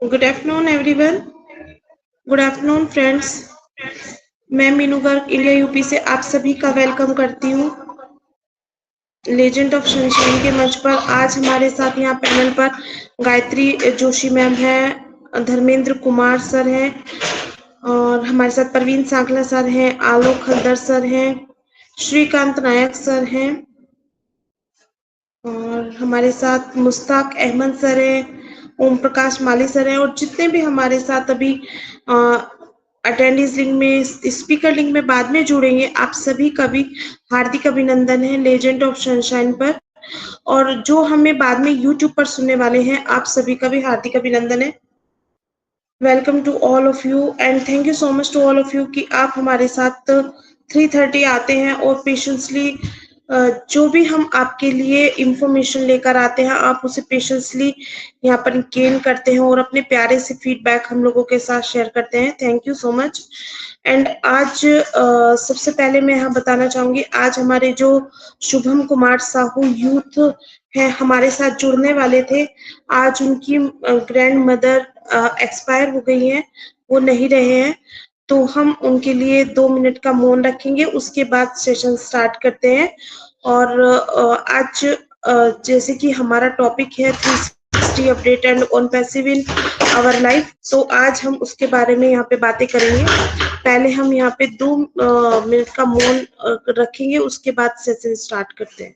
Good afternoon everyone. Good afternoon friends. मैं Meenu Garg India UP से आप सभी का वेलकम करती हूँ लेजेंड ऑफ सनशाइन के मंच पर। आज हमारे साथ यहाँ पैनल पर गायत्री जोशी मैम है, धर्मेंद्र कुमार सर हैं और हमारे साथ प्रवीण सांकला सर हैं, आलोक खद्दर सर हैं, श्रीकांत नायक सर हैं और हमारे साथ मुश्ताक अहमद सर हैं, ओम प्रकाश माली सर हैं और जितने भी हमारे साथ अभी अटेंडेंस लिंक में, स्पीकर लिंक में बाद में जुड़ेंगे, आप सभी का भी हार्दिक अभिनंदन है लेजेंड ऑफ सनशाइन पर। और जो हमें बाद में यूट्यूब पर सुनने वाले हैं, आप सभी का भी हार्दिक अभिनंदन है। Welcome to all of you and thank you so much to all of you कि आप हमारे साथ 3:30 आते हैं और पेशेंसली जो भी हम आपके लिए इंफॉर्मेशन लेकर आते हैं, आप उसे पेशेंसली यहाँ पर गेन करते हैं और अपने प्यारे से फीडबैक हम लोगों के साथ शेयर करते हैं। Thank you so much. And आज सबसे पहले मैं यहाँ बताना चाहूंगी, आज हमारे जो शुभम कुमार साहू यूथ है हमारे साथ जुड़ने वाले थे, आज उनकी ग्रैंड मदर एक्सपायर हो गई हैं, वो नहीं रहे हैं, तो हम उनके लिए 2 मिनट का मौन रखेंगे, उसके बाद सेशन स्टार्ट करते हैं। और आज जैसे कि हमारा टॉपिक है 360 update and on passive in our life, तो आज हम उसके बारे में यहाँ पे बातें करेंगे। पहले हम यहाँ पे 2 मिनट का मौन रखेंगे, उसके बाद सेशन स्टार्ट करते हैं।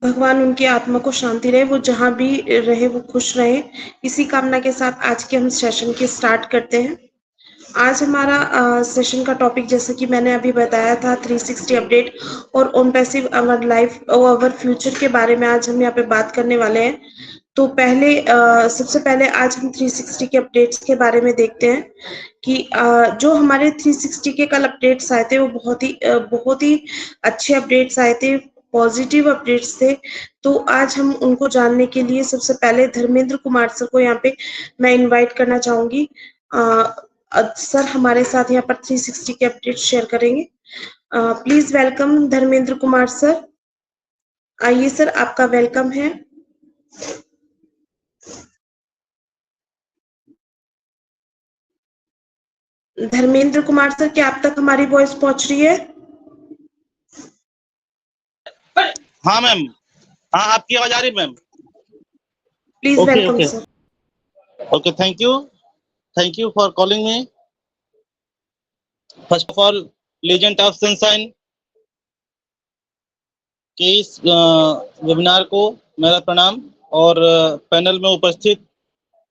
भगवान उनकी आत्मा को शांति रहे, वो जहां भी रहे वो खुश रहे, इसी कामना के साथ आज के हम सेशन की स्टार्ट करते हैं। आज हमारा सेशन का टॉपिक जैसे कि मैंने अभी बताया था 360 अपडेट और on passive our life our future के बारे में आज हम यहाँ पे बात करने वाले हैं। तो पहले सबसे पहले आज हम 360 के अपडेट्स के बारे में देखते हैं कि जो हमारे 360 के कल अपडेट्स आए थे वो बहुत ही अच्छे अपडेट्स आए थे, पॉजिटिव अपडेट्स थे। तो आज हम उनको जानने के लिए सबसे पहले धर्मेंद्र कुमार सर को यहाँ पे मैं इनवाइट करना चाहूंगी। सर हमारे साथ यहाँ पर 360 के अपडेट शेयर करेंगे। Please welcome Dharmendra Kumar sir. आइए सर, आपका वेलकम है। धर्मेंद्र कुमार सर, क्या आप तक हमारी वॉइस पहुंच रही है? हाँ मैम, हाँ आपकी आवाज आ रही ma'am. Please welcome sir. Okay, thank you for calling me. First of all, legend of sunshine के इस वेबिनार को मेरा प्रणाम और पैनल में उपस्थित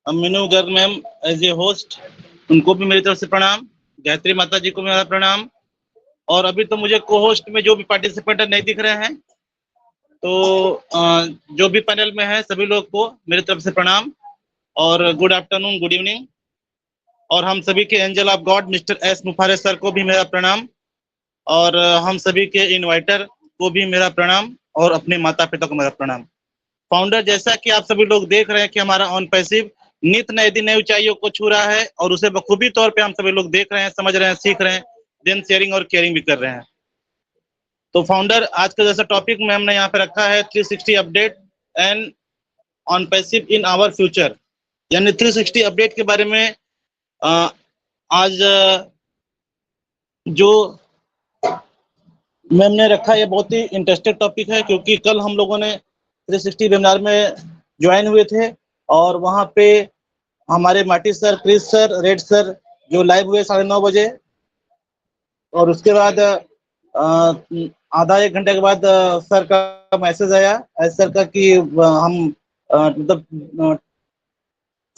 Meenu Garg ma'am as a host, उनको भी मेरी तरफ से प्रणाम। गायत्री माता जी को मेरा प्रणाम। और अभी तो मुझे को होस्ट में जो भी पार्टिसिपेंट नहीं दिख रहे हैं, तो जो भी पैनल में है सभी लोग को मेरी तरफ से प्रणाम और गुड आफ्टरनून, गुड इवनिंग। और हम सभी के angel of God mister S मुफारे sir को भी मेरा प्रणाम और हम सभी के इनवाइटर को भी मेरा प्रणाम और अपने माता पिता को मेरा प्रणाम। फाउंडर, जैसा कि आप सभी लोग देख रहे हैं कि हमारा ऑन पैसिव नित नए दिन नई ऊंचाइयों को छू रहा है और उसे बखूबी तौर पे हम सभी लोग देख रहे हैं, समझ रहे हैं, सीख रहे हैं, देन शेयरिंग और केयरिंग भी कर रहे हैं। तो फाउंडर, आज का जैसा टॉपिक मैम ने यहाँ पे रखा है 360 update and on passive in our future, यानी 360 अपडेट के बारे में आज जो मैम ने रखा, ये बहुत ही इंटरेस्टेड टॉपिक है, क्योंकि कल हम लोगों ने 360 वेबिनार में ज्वाइन हुए थे और वहाँ पे हमारे माटी सर, क्रिस सर, रेड सर जो लाइव हुए 9:30 बजे, और उसके बाद आधा एक घंटे के बाद सर का मैसेज आया सर का कि हम मतलब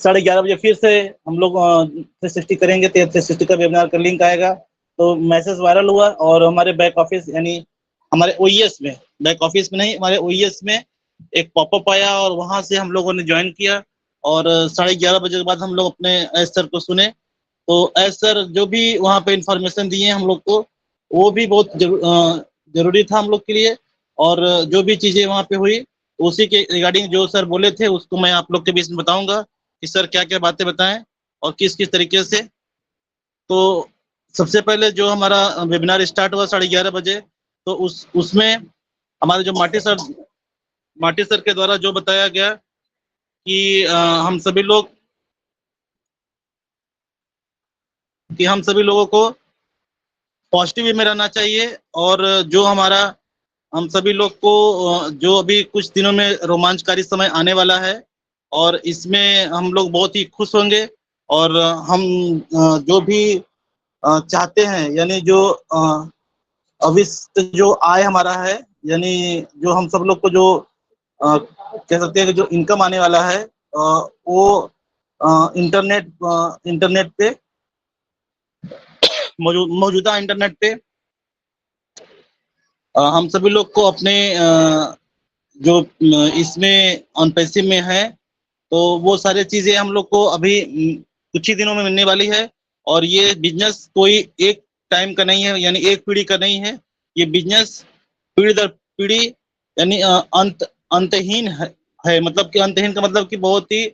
11:30 बजे फिर से हम लोग 360 करेंगे, 360 का वेबिनार का लिंक आएगा। तो मैसेज वायरल हुआ और हमारे बैक ऑफिस यानी हमारे ओईएस में, बैक ऑफिस में नहीं, हमारे ओईएस में एक पॉपअप आया और वहां से हम लोगों ने ज्वाइन किया और 11:30 बजे के बाद हम लोग अपने एस सर को सुने। तो एस सर जो भी वहाँ पे इंफॉर्मेशन दिए हम लोग को, वो भी बहुत जरूरी था हम लोग के लिए, और जो भी चीजें वहाँ पे हुई उसी के रिगार्डिंग जो सर बोले थे उसको मैं आप लोग के बीच में बताऊंगा कि सर क्या क्या बातें बताएं और किस किस तरीके से। तो सबसे पहले जो हमारा वेबिनार स्टार्ट हुआ 11:30 बजे, तो उसमें हमारे जो माटी सर के द्वारा जो बताया गया कि हम सभी लोगों को पॉजिटिव वे में रहना चाहिए, और जो हमारा हम सभी लोग को जो अभी कुछ दिनों में रोमांचकारी समय आने वाला है और इसमें हम लोग बहुत ही खुश होंगे, और हम जो भी चाहते हैं, यानी जो अविष्ट जो आय हमारा है, यानी जो हम सब लोग को जो कह सकते हैं कि जो इनकम आने वाला है वो इंटरनेट पे मौजूदा इंटरनेट पे हम सभी लोग को अपने जो इसमें ऑन पैसिव में है, तो वो सारी चीजें हम लोग को अभी कुछ ही दिनों में मिलने वाली है। और ये बिजनेस कोई एक टाइम का नहीं है, यानी एक पीढ़ी का नहीं है, ये बिजनेस पीढ़ी दर पीढ़ी यानी अंतहीन है। मतलब कि अंतहीन का मतलब कि बहुत ही,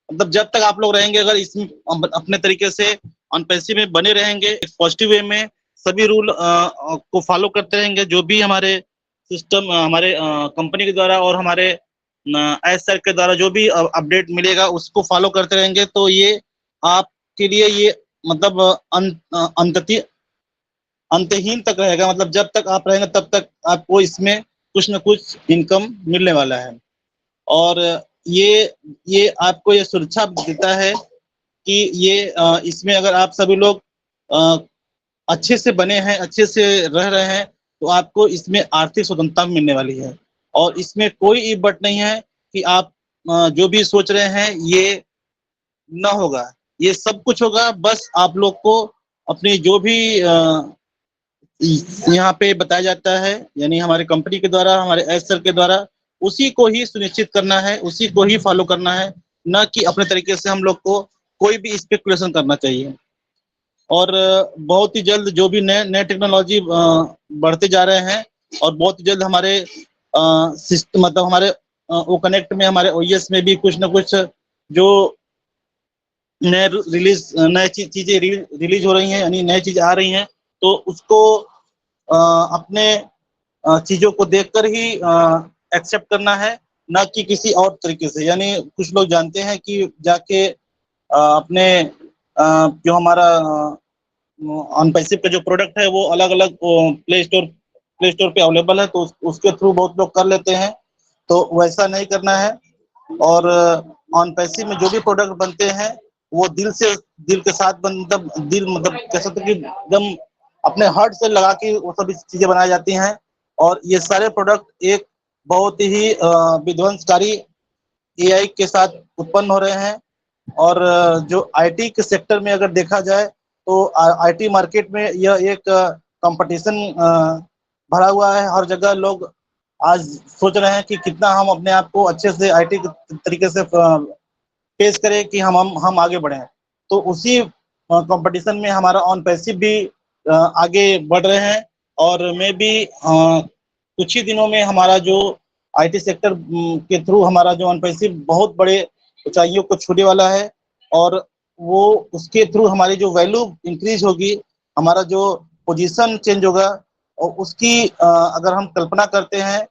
मतलब जब तक आप लोग रहेंगे, अगर इसमें अपने तरीके से ऑन पैसिव में बने रहेंगे, एक पॉजिटिव वे में सभी रूल को फॉलो करते रहेंगे, जो भी हमारे सिस्टम हमारे कंपनी के द्वारा और हमारे एस सर के द्वारा जो भी अपडेट मिलेगा उसको फॉलो करते रहेंगे, तो ये आपके लिए ये मतलब अंतहीन तक रहेगा। मतलब जब तक आप रहेंगे तब तक आपको इसमें कुछ न कुछ इनकम मिलने वाला है। और ये आपको ये सुरक्षा देता है कि ये इसमें अगर आप सभी लोग अच्छे से बने हैं, अच्छे से रह रहे हैं, तो आपको इसमें आर्थिक स्वतंत्रता मिलने वाली है। और इसमें कोई इबट नहीं है कि आप जो भी सोच रहे हैं ये ना होगा, ये सब कुछ होगा। बस आप लोग को अपनी जो भी यहाँ पे बताया जाता है, यानी हमारे कंपनी के द्वारा, हमारे एस सर के द्वारा, उसी को ही सुनिश्चित करना है, उसी को ही फॉलो करना है, ना कि अपने तरीके से हम लोग को कोई भी स्पेकुलेशन करना चाहिए। और बहुत ही जल्द जो भी नए टेक्नोलॉजी बढ़ते जा रहे हैं, और बहुत ही जल्द हमारे सिस्टम मतलब हमारे वो कनेक्ट में, हमारे ओईएस में भी कुछ ना कुछ जो नए चीजें रिलीज हो रही हैं, यानी नई चीज आ रही हैं, तो उसको अपने चीजों को देखकर ही एक्सेप्ट करना है, ना कि किसी और तरीके से। यानी कुछ लोग जानते हैं कि जाके अपने जो हमारा ऑन पैसिव का जो प्रोडक्ट है वो अलग अलग प्ले स्टोर पे अवेलेबल है, तो उसके थ्रू बहुत लोग कर लेते हैं, तो वैसा नहीं करना है। और ऑन पैसिव में जो भी प्रोडक्ट बनते हैं वो दिल के साथ मतलब कह सकते कि एकदम अपने हार्ट से लगा के वो सभी चीजें बनाई जाती हैं। और ये सारे प्रोडक्ट एक बहुत ही विध्वंसकारी एआई के साथ उत्पन्न हो रहे हैं। और जो आईटी के सेक्टर में अगर देखा जाए तो आईटी मार्केट में यह एक कंपटीशन भरा हुआ है। हर जगह लोग आज सोच रहे हैं कि कितना हम अपने आप को अच्छे से आईटी तरीके से पेश करें कि हम आगे बढ़े। तो उसी कंपटीशन में हमारा ऑन पैसिव भी आगे बढ़ रहे हैं। और मैं भी कुछ ही दिनों में हमारा जो आईटी सेक्टर के थ्रू हमारा जो ऑन पैसिव बहुत बड़े ऊंचाइयों को छूने वाला है, और वो उसके थ्रू हमारी जो वैल्यू इंक्रीज होगी, हमारा जो पोजीशन चेंज होगा, और उसकी अगर हम कल्पना करते हैं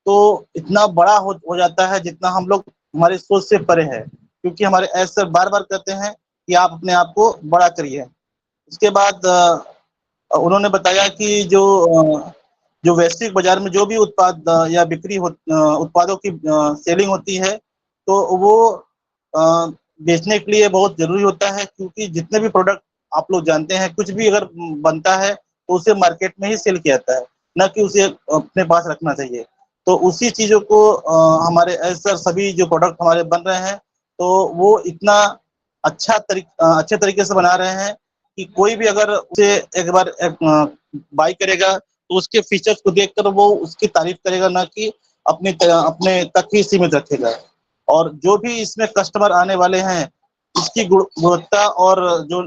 तो इतना बड़ा हो जाता है जितना हम लोग हमारी सोच से परे है, क्योंकि हमारे एस सर बार-बार कहते हैं कि आप अपने आप को बड़ा करिए। उसके बाद उन्होंने बताया कि जो वैश्विक बाजार में जो भी उत्पाद या बिक्री उत्पादों की सेलिंग होती है, तो वो बेचने के लिए बहुत ज़रूरी होता है, क्योंकि जितने भी प्रोडक्ट आप लोग जानते हैं, कुछ भी अगर बनता है, तो उसे मार्केट में ही सेल किया जाता है, ना कि उसे अपने पास रखना चाहिए। तो उसी चीज़ों को हमारे एस सर सभी जो प्रोडक्ट हमारे बन रहे हैं, तो वो इतना अच्छे तरीके से बना रहे हैं कि कोई भी अगर उसे एक बार बाय करेगा, तो उसके फीचर्स को देखकर वो उसकी तारीफ करेगा, ना कि अपने तक ही सीमित रखेगा। और जो भी इसमें कस्टमर आने वाले हैं, इसकी गुणवत्ता और जो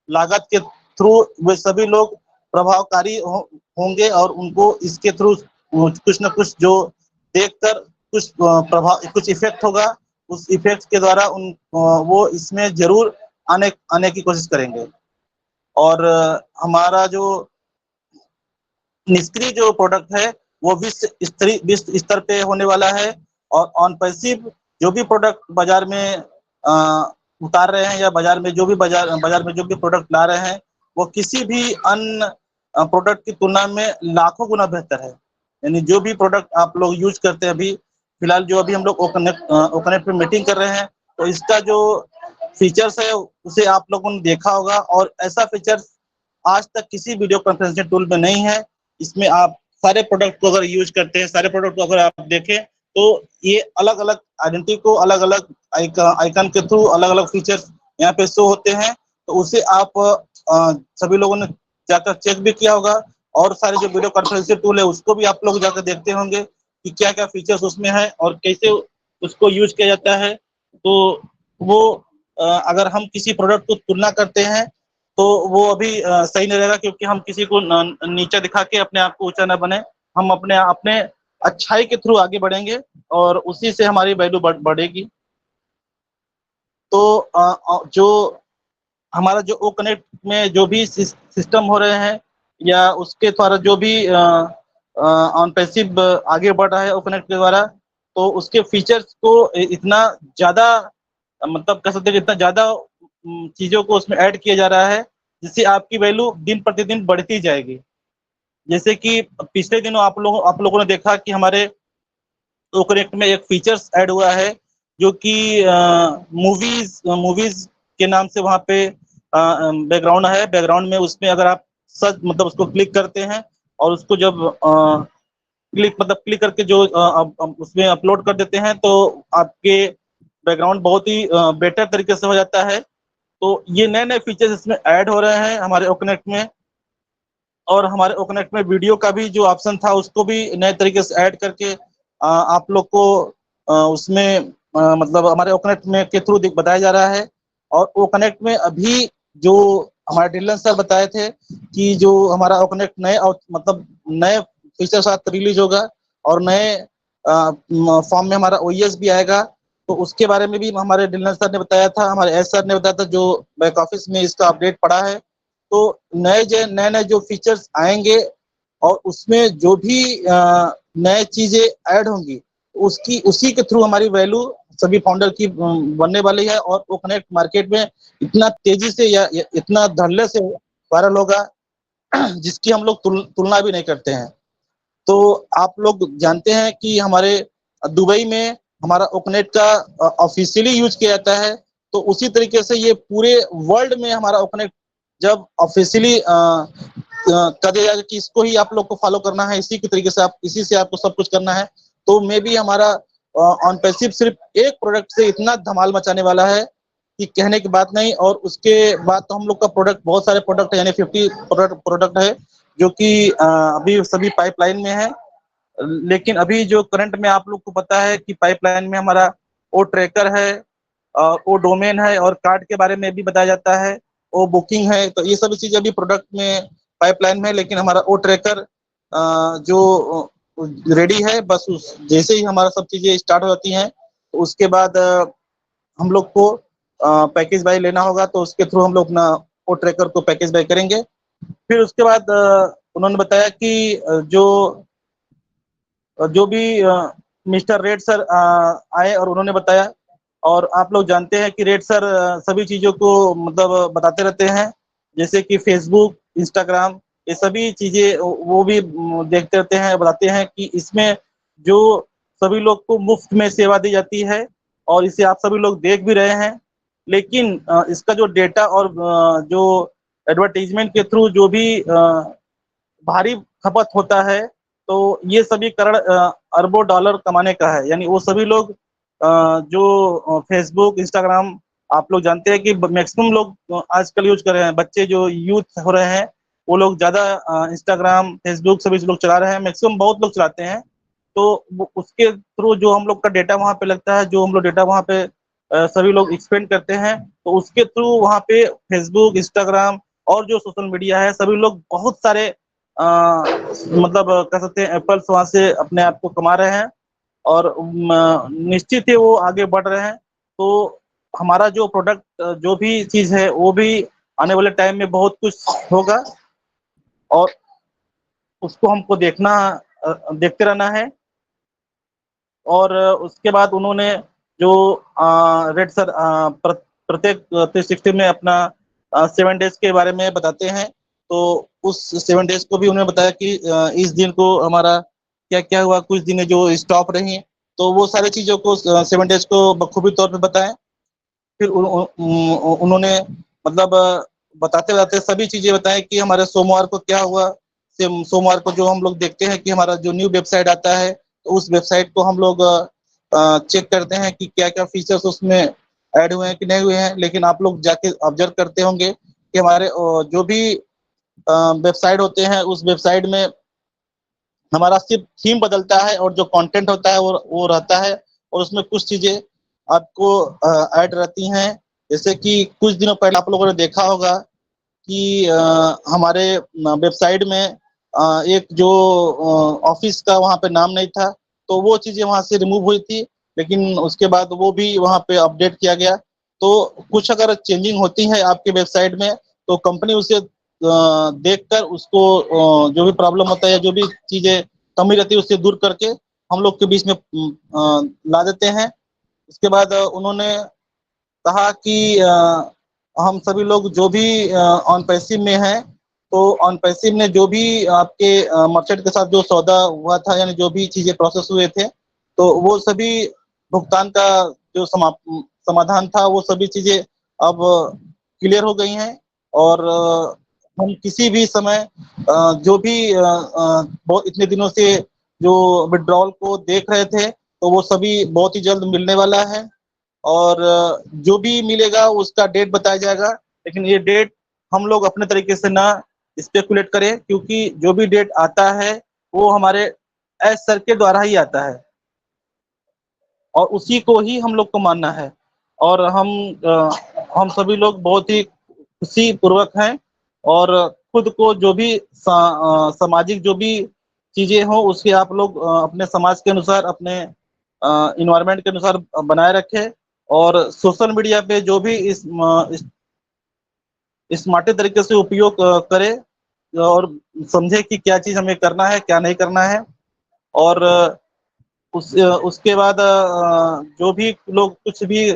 लागत के थ्रू वे सभी लोग प्रभावकारी होंगे, और उनको इसके थ्रू कुछ न कुछ जो देखकर कुछ इफेक्ट होगा, उस इफेक्ट के द्वारा वो इसमें ज़रूर आने की कोशिश करेंगे। और हमारा जो निष्क्रिय जो प्रोडक्ट है, वो विश्व स्तर पे होने वाला है, और ऑन पैसिव जो भी प्रोडक्ट बाजार में उतार रहे हैं, या बाजार में जो भी प्रोडक्ट ला रहे हैं, वो किसी भी अन्य प्रोडक्ट की तुलना में लाखों गुना बेहतर है। यानी जो भी प्रोडक्ट आप लोग यूज करते हैं, अभी फिलहाल जो अभी हम लोग ओकनेट पे मीटिंग कर रहे हैं, तो इसका जो फीचर्स है उसे आप लोगों ने देखा होगा, और ऐसा फीचर्स आज तक किसी वीडियो कॉन्फ्रेंसिंग टूल में नहीं है। इसमें आप सारे प्रोडक्ट को अगर यूज करते हैं, सारे प्रोडक्ट को अगर आप देखें, तो ये अलग-अलग आइडेंटिटी को अलग-अलग आइकन के थ्रू अलग-अलग फीचर्स यहाँ पे शो होते हैं। तो उसे आप सभी लोगों ने जाकर चेक भी किया होगा, और सारे जो वीडियो कॉन्फ्रेंसिंग टूल है उसको भी आप लोग जाकर देखते होंगे कि क्या-क्या फीचर्स उसमें है और कैसे उसको यूज किया जाता है। तो वो अगर हम किसी प्रोडक्ट को तुलना करते हैं, तो वो अभी सही नहीं रहेगा, क्योंकि हम किसी को नीचा दिखा के अपने आप को ऊंचा न बने। हम अपने अच्छाई के थ्रू आगे बढ़ेंगे, और उसी से हमारी वैल्यू बढ़ेगी। तो जो हमारा जो ओ कनेक्ट में जो भी सिस्टम हो रहे हैं, या उसके द्वारा जो भी ऑन पैसिव आगे बढ़ रहा है ओ कनेक्ट के द्वारा, तो उसके फीचर्स को इतना ज़्यादा, मतलब कह सकते हैं कि इतना ज़्यादा चीज़ों को उसमें ऐड किया जा रहा है, जिससे आपकी वैल्यू दिन प्रतिदिन बढ़ती जाएगी। जैसे कि पिछले दिनों आप लोगों ने देखा कि हमारे ओ कनेक्ट में एक फीचर्स ऐड हुआ है, जो कि मूवीज के नाम से वहाँ पे बैकग्राउंड है। बैकग्राउंड में उसमें अगर आप सर्च मतलब उसको क्लिक करते हैं, और उसको जब क्लिक करके जो उसमें अपलोड कर देते हैं, तो आपके बैकग्राउंड बहुत ही बेटर तरीके से हो जाता है। तो ये नए-नए फीचर्स इसमें ऐड हो रहे हैं हमारे ओ कनेक्ट में। और हमारे ओ कनेक्ट में वीडियो का भी जो ऑप्शन था, उसको भी नए तरीके से ऐड करके आप लोग को उसमें मतलब हमारे ओ कनेक्ट में के थ्रू बताया जा रहा है। और ओ कनेक्ट में अभी जो हमारे ढिल्लन सर बताए थे कि जो हमारा ओ कनेक्ट मतलब नए फीचर साथ रिलीज होगा, और नए फॉर्म में हमारा ओईएस भी आएगा। तो उसके बारे में भी हमारे ढिल्लन सर ने बताया था, हमारे एस सर ने बताया था, जो बैक ऑफिस में इसका अपडेट पड़ा है। तो नए-नए जो फीचर्स आएँगे, और उसमें जो भी नए चीज़ें ऐड होंगी, उसी के थ्रू हमारी वैल्यू सभी फाउंडर की बनने वाली है, और वो कनेक्ट मार्केट में इतना तेज़ी से या इतना धड़ल्ले से वायरल होगा, जिसकी हम लोग तुलना भी नहीं करते हैं। तो आप लोग जानते हैं कि हमारे दुबई में हमारा ओकनेट का ऑफिशियली यूज किया जाता है। तो उसी तरीके से ये पूरे वर्ल्ड में हमारा ओकनेट जब ऑफिशियली कहा जाएगा कि इसको ही आप लोग को फॉलो करना है, इसी से आपको सब कुछ करना है, तो मे बी हमारा ऑन पैसिव सिर्फ एक प्रोडक्ट से इतना धमाल मचाने वाला है कि कहने की बात नहीं। और उसके बाद तो हम लोग का प्रोडक्ट, बहुत सारे प्रोडक्ट है, यानी 50 प्रोडक्ट है, जो कि अभी सभी पाइपलाइन में है। लेकिन अभी जो करंट में आप लोग को पता है कि पाइपलाइन में हमारा ओ ट्रैकर है, ओ डोमेन है, और कार्ड के बारे में भी बताया जाता है, ओ बुकिंग है। तो ये सभी चीजें अभी प्रोडक्ट में पाइपलाइन में है, लेकिन हमारा ओ ट्रैकर जो रेडी है, बस जैसे ही हमारा सब चीजें स्टार्ट हो जाती हैं, तो उसके बाद हम लोग को पैकेज बाय लेना होगा, तो उसके थ्रू हम लोग अपना ओ ट्रैकर को पैकेज बाय करेंगे। फिर उसके बाद उन्होंने बताया कि जो भी मिस्टर रेड सर आए और उन्होंने बताया। और आप लोग जानते हैं कि रेड सर सभी चीज़ों को मतलब बताते रहते हैं, जैसे कि फेसबुक, इंस्टाग्राम, ये सभी चीज़ें वो भी देखते रहते हैं, बताते हैं कि इसमें जो सभी लोग को मुफ्त में सेवा दी जाती है और इसे आप सभी लोग देख भी रहे हैं। लेकिन इसका जो डेटा और जो एडवर्टाइजमेंट के थ्रू जो भी भारी खपत होता है, तो ये सभी करोड़ अरबों डॉलर कमाने का है। यानी वो सभी लोग जो फेसबुक, इंस्टाग्राम, आप लोग जानते हैं कि मैक्सिमम लोग आजकल यूज कर रहे हैं, बच्चे जो यूथ हो रहे हैं वो लोग ज़्यादा इंस्टाग्राम, फेसबुक सभी लोग चला रहे हैं, मैक्सिमम बहुत लोग चलाते हैं। तो उसके थ्रू जो हम लोग का डेटा वहाँ पे लगता है, जो हम लोग डेटा वहाँ पे सभी लोग एक्सपेंड करते हैं, तो उसके थ्रू वहाँ पे फेसबुक, इंस्टाग्राम और जो सोशल मीडिया है, सभी लोग बहुत सारे मतलब कह सकते हैं एप्पल्स वहाँ से अपने आप को कमा रहे हैं और निश्चित ही वो आगे बढ़ रहे हैं। तो हमारा जो प्रोडक्ट जो भी चीज़ है वो भी आने वाले टाइम में बहुत कुछ होगा और उसको हमको देखते रहना है। और उसके बाद उन्होंने जो रेड सर प्रत्येक 360 में अपना 7 डेज के बारे में बताते हैं। तो उस 7 डेज को भी उन्होंने बताया कि इस दिन को हमारा क्या-क्या हुआ, कुछ दिनें जो स्टॉप रही, तो वो सारी चीज़ों को 7 डेज को बखूबी तौर पे बताएँ। फिर उन्होंने मतलब बताते-बताते सभी चीज़ें बताएँ कि हमारे सोमवार को क्या हुआ। सोमवार को जो हम लोग देखते हैं कि हमारा जो न्यू वेबसाइट आता है, तो उस वेबसाइट को हम लोग चेक करते हैं कि क्या-क्या फीचर्स उसमें ऐड हुए हैं कि नहीं हुए हैं। लेकिन आप लोग जाके ऑब्जर्व करते होंगे कि हमारे जो भी वेबसाइट होते हैं, उस वेबसाइट में हमारा सिर्फ थीम बदलता है और जो कंटेंट होता है वो रहता है और उसमें कुछ चीज़ें आपको ऐड रहती हैं। जैसे कि कुछ दिनों पहले आप लोगों ने देखा होगा कि हमारे वेबसाइट में एक जो ऑफिस का वहाँ पे नाम नहीं था, तो वो चीज़ें वहाँ से रिमूव हुई थी, लेकिन उसके बाद वो भी वहाँ पे अपडेट किया गया। तो कुछ अगर चेंजिंग होती है आपके वेबसाइट में, तो कंपनी उसे देखकर उसको जो भी प्रॉब्लम होता है या जो भी चीज़ें कमी रहती है, उससे दूर करके हम लोग के बीच में ला देते हैं। उसके बाद उन्होंने कहा कि हम सभी लोग जो भी ऑन पैसिव में हैं, तो ऑन पैसिव ने जो भी आपके मर्चेंट के साथ जो सौदा हुआ था, यानी जो भी चीज़ें प्रोसेस हुए थे, तो वो सभी भुगतान का जो समाधान था, वो सभी चीज़ें अब क्लियर हो गई हैं और हम किसी भी समय जो भी बहुत इतने दिनों से जो विथड्रॉल को देख रहे थे, तो वो सभी बहुत ही जल्द मिलने वाला है और जो भी मिलेगा उसका डेट बताया जाएगा। लेकिन ये डेट हम लोग अपने तरीके से ना स्पेकुलेट करें, क्योंकि जो भी डेट आता है वो हमारे एज सर के द्वारा ही आता है और उसी को ही हम लोग को मानना है। और हम सभी लोग बहुत ही खुशी पूर्वक हैं और खुद को जो भी सामाजिक जो भी चीज़ें हों उसके आप लोग अपने समाज के अनुसार, अपने एनवायरनमेंट के अनुसार बनाए रखें और सोशल मीडिया पे जो भी स्मार्ट तरीके से उपयोग करे और समझे कि क्या चीज़ हमें करना है, क्या नहीं करना है। और उसके बाद जो भी लोग कुछ भी